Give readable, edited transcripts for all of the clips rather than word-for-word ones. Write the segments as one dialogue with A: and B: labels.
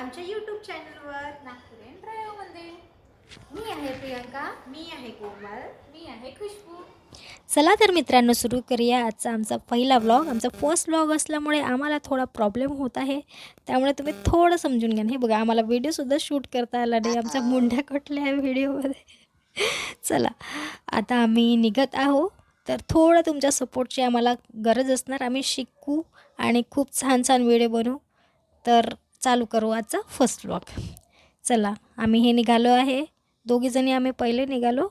A: आमच्या यूट्यूब चॅनलवर.
B: नागपुरीयन ड्रायोमध्ये मी आहे प्रियंका,
A: मी आहे कोमल.
B: मी आहे खुशबू.
C: चला तर मित्रांनो, सुरू करूया आजचा आमचा पहिला व्लॉग. आमचा फर्स्ट व्लॉग असल्यामुळे आम्हाला थोडा प्रॉब्लेम होत आहे, त्यामुळे तुम्ही थोडं समजून घ्या. हे बघा, आम्हाला व्हिडिओसुद्धा शूट करता आला नाही, आमच्या मुंड्या कटल्या आहे व्हिडिओमध्ये. चला, आता आम्ही निघत आहो, तर थोडं तुमच्या सपोर्टची आम्हाला गरज असणार. आम्ही शिकू आणि खूप छान छान व्हिडिओ बनवू. तर चालू करू आजचा फर्स्ट व्लॉग. चला, आम्ही हे निघालो आहे, दोघीजणी आम्ही पहिले निघालो.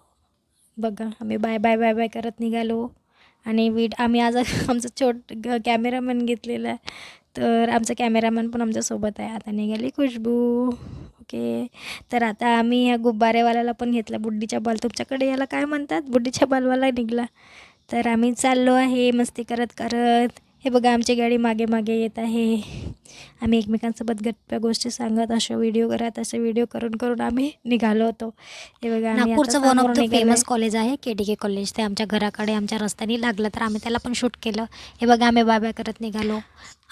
C: बघा, आम्ही बाय बाय बाय बाय करत निघालो. आणि आम्ही आज आमचं कॅमेरामॅन घेतलेला आहे, तर आमचा कॅमेरामॅन पण आमच्यासोबत आहे. आता निघाली खुशबू. ओके, तर आता आम्ही ह्या गुब्बारेवाल्याला पण घेतला, बुड्डीच्या बाल. तुमच्याकडे याला काय म्हणतात? बुड्डीच्या बालवाला निघाला. तर आम्ही चाललो आहे मस्ती करत करत. हे बघा, आमची गाडी मागे मागे येत आहे. आम्ही एकमेकांसोबत गप्पा गोष्टी सांगत असे व्हिडिओ करत, असे व्हिडिओ करून करून आम्ही निघालो होतो. हे बघा, आम्ही
D: नागपूरचं वन ऑफ द
C: निघालो
D: फेमस कॉलेज आहे KDK कॉलेज. ते आमच्या घराकडे आमच्या रस्त्याने लागलं, तर आम्ही त्याला पण शूट केलं. हे बघा, आम्ही बाय करत निघालो.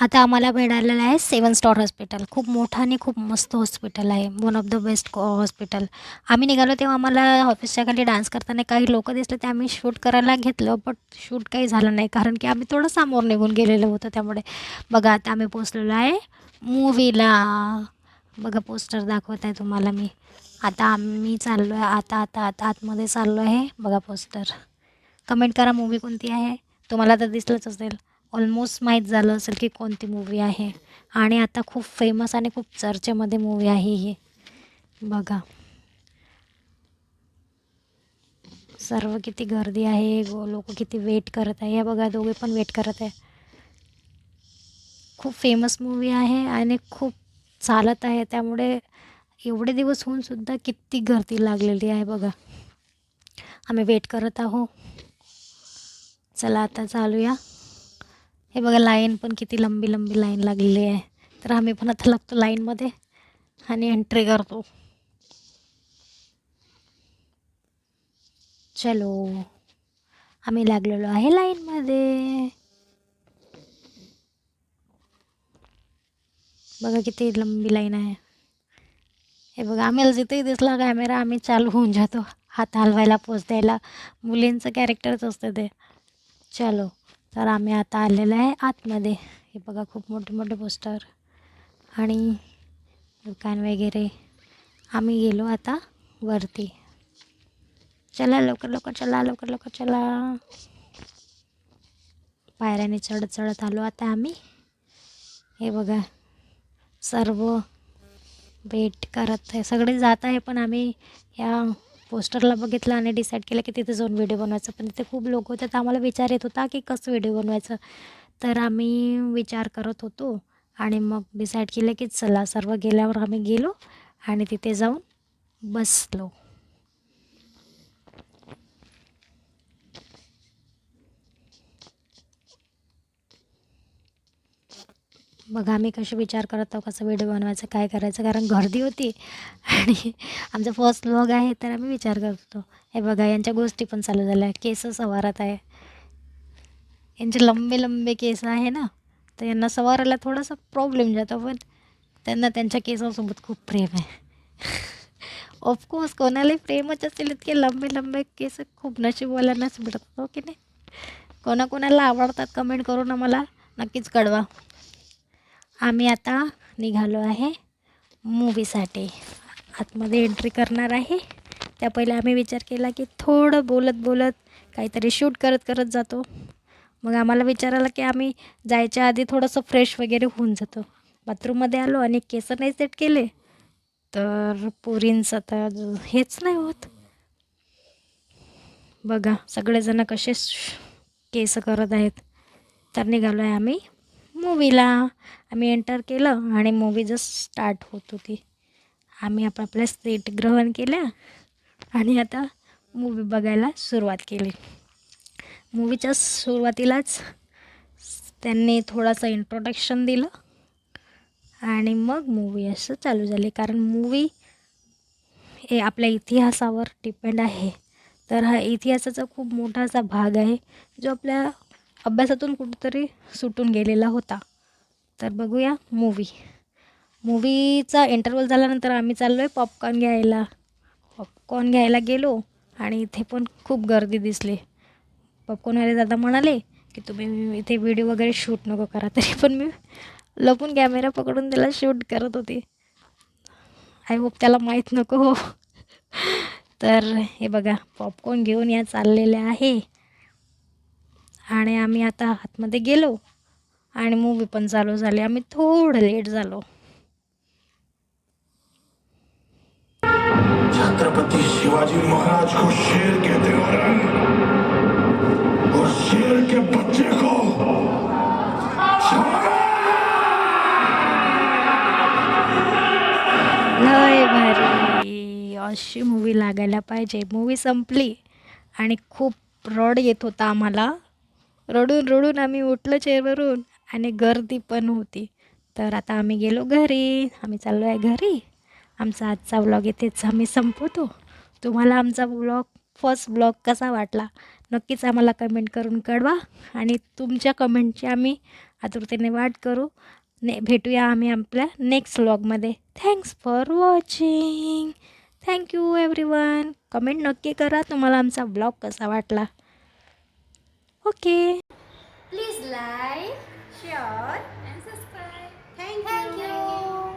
D: आता आम्हाला मिळालेलं आहे 7 स्टार हॉस्पिटल. खूप मोठं आणि खूप मस्त हॉस्पिटल आहे, one of the best hospital. आम्ही निघालो तेव्हा आम्हाला ऑफिसच्या खाली डान्स करताना काही लोक दिसले, ते आम्ही शूट करायला घेतलं, बट शूट काही झालं नाही, कारण की आम्ही थोडं समोर निघून गेलेलो होतो. त्यामुळे बघा, आता आम्ही पोचलेलो आहे मूवीला. बघा, पोस्टर दाखवत आहे तुम्हाला मी. आता आम्ही चाललो आहे, आता आतमध्ये चाललो आहे. बघा पोस्टर. कमेंट करा मूवी कोणती आहे. तुम्हाला तर दिसलंच असेल, ऑलमोस्ट माहीत झालं असेल की कोणती मूवी आहे. आणि आता खूप फेमस आणि खूप चर्चेमध्ये मूवी आहे ही. बघा, सर्व किती गर्दी आहे, लोक किती वेट करत आहे. हे बघा, दोघे पण वेट करत आहे. खूप फेमस मूवी आहे आणि खूप चालत आहे, त्यामुळे एवढे दिवस होऊन सुद्धा किती गर्दी लागलेली आहे. बघा, आम्ही वेट करत आहो. चला, आता चालूया. हे बघा, लाईन पण किती लंबी लंबी लाईन लागलेली आहे, तर आम्ही पण आता लागतो लाईनमध्ये आणि एंट्री करतो. चलो, आम्ही लागलेलो आहे लाईनमध्ये. बघा, किती लंबी लाईन आहे. हे बघा, आम्हाला जिथेही दिसला कॅमेरा आम्ही चालू होऊन जातो हात हलवायला, पोच द्यायला. मुलींचं कॅरेक्टरच असतं ते. चलो, तर आम्ही आता आलेलं आहे आतमध्ये. हे बघा, खूप मोठे मोठे पोस्टर आणि दुकान वगैरे. आम्ही गेलो आता वरती. चला लवकर लवकर चला, लवकर लवकर चला. पायऱ्याने चढत चढत आलो आता आम्ही. हे बघा, सर्व वेट करत आहे, सगळे जात आहे, पण आम्ही या पोस्टरला बघितलं आणि डिसाईड केलं की तिथे जाऊन व्हिडिओ बनवायचं. पण तिथे खूप लोक होते, तर आम्हाला विचार येत होता की कसं व्हिडिओ बनवायचं. तर आम्ही विचार करत होतो आणि मग डिसाईड केलं की चला, सर्व गेल्यावर आम्ही गेलो आणि तिथे जाऊन बसलो. बघा, आम्ही कसे विचार करत आहोत कसं व्हिडिओ बनवायचं, काय करायचं, कारण गर्दी होती आणि आमचा फर्स्ट व्लॉग आहे, तर आम्ही विचार करत होतो. हे बघा, यांच्या गोष्टी पण चालू झाल्या. केस सवारत आहे, यांचे लंबे लंबे केस आहे ना, तर यांना सवारायला थोडासा प्रॉब्लेम जातो, पण त्यांना त्यांच्या केसासोबत खूप प्रेम आहे. ऑफकोर्स कोणालाही प्रेमच असेल, इतके लंबे लंबे केस खूप नशीबवाल्यांनाच मिळतात, हो की नाही? कोणाकोणाला आवडतात कमेंट करून आम्हाला नक्कीच कळवा. आम्ही आता निघालो आहे मूवीसाठी. आतमध्ये एंट्री करणार आहे, त्या पहिले आम्ही विचार केला की थोडं बोलत बोलत काहीतरी शूट करत करत जातो. मग आम्हाला विचार आला की आम्ही जायच्या आधी थोडंसं फ्रेश वगैरे होऊन जातो. बाथरूममध्ये आलो आणि केस नाही सेट केले, तर पोरींचं तर हेच नाही होत. बघा, सगळेजण कसे केस करत आहेत. तर निघालो आहे आम्ही मूवीला. आम्ही एंटर केलं आणि मूवी जस्ट स्टार्ट होत होती. आम्ही आपापल्या सीट ग्रहण केल्या आणि आता मूवी बघायला सुरुवात केली. मूवीच्या सुरुवातीलाच त्यांनी थोडंसं इंट्रोडक्शन दिलं आणि मग मूवी असं चालू झाली. कारण मूवी हे आपल्या इतिहासावर डिपेंड आहे, तर हा इतिहासाचा खूप मोठा असा भाग आहे, जो आपल्या अभ्यासातून कुठेतरी सुटून गेलेला होता. तर बघूया मूवी.
C: मूवीचा इंटरवल झाल्यानंतर आम्ही चाललो आहे पॉपकॉर्न घ्यायला. पॉपकॉर्न घ्यायला गेलो आणि इथे पण खूप गर्दी दिसली. पॉपकॉर्नवाले दादा म्हणाले की तुम्ही इथे व्हिडिओ वगैरे शूट नको करा, तरी पण मी लपून कॅमेरा पकडून त्याला शूट करत होती. आय होप त्याला माहीत नको हो. तर हे बघा पॉपकॉर्न घेऊन या चाललेल्या आहे आणि आम्ही आता आतमध्ये गेलो आणि मूवी पण चालू झाली. आम्ही थोडं लेट झालो.
E: छत्रपति शिवाजी महाराज को शेर कहते हैं और शेर के बच्चे को
C: लय भारी अशी मूवी लागायला पाहिजे. मूवी संपली आणि खूप रड येत होता आम्हाला. रडून रडून आम्ही उठलो चेअरवरून आणि गर्दी पण होती. तर आता आम्ही गेलो घरी. आम्ही चाललो आहे घरी. आमचा आजचा व्लॉग इथेच आम्ही संपवतो. तुम्हाला आमचा फर्स्ट व्लॉग कसा वाटला नक्कीच आम्हाला कमेंट करून कळवा आणि तुमच्या कमेंटची आम्ही आतुरतेने वाट करू. भेटूया आम्ही आपल्या next व्लॉगमध्ये. Thanks for watching. Thank you everyone. Comment नक्की करा तुम्हाला आमचा व्लॉग कसा वाटला. Okay.
B: Please like
A: Sure.
B: And subscribe.
A: Thank
B: thank you.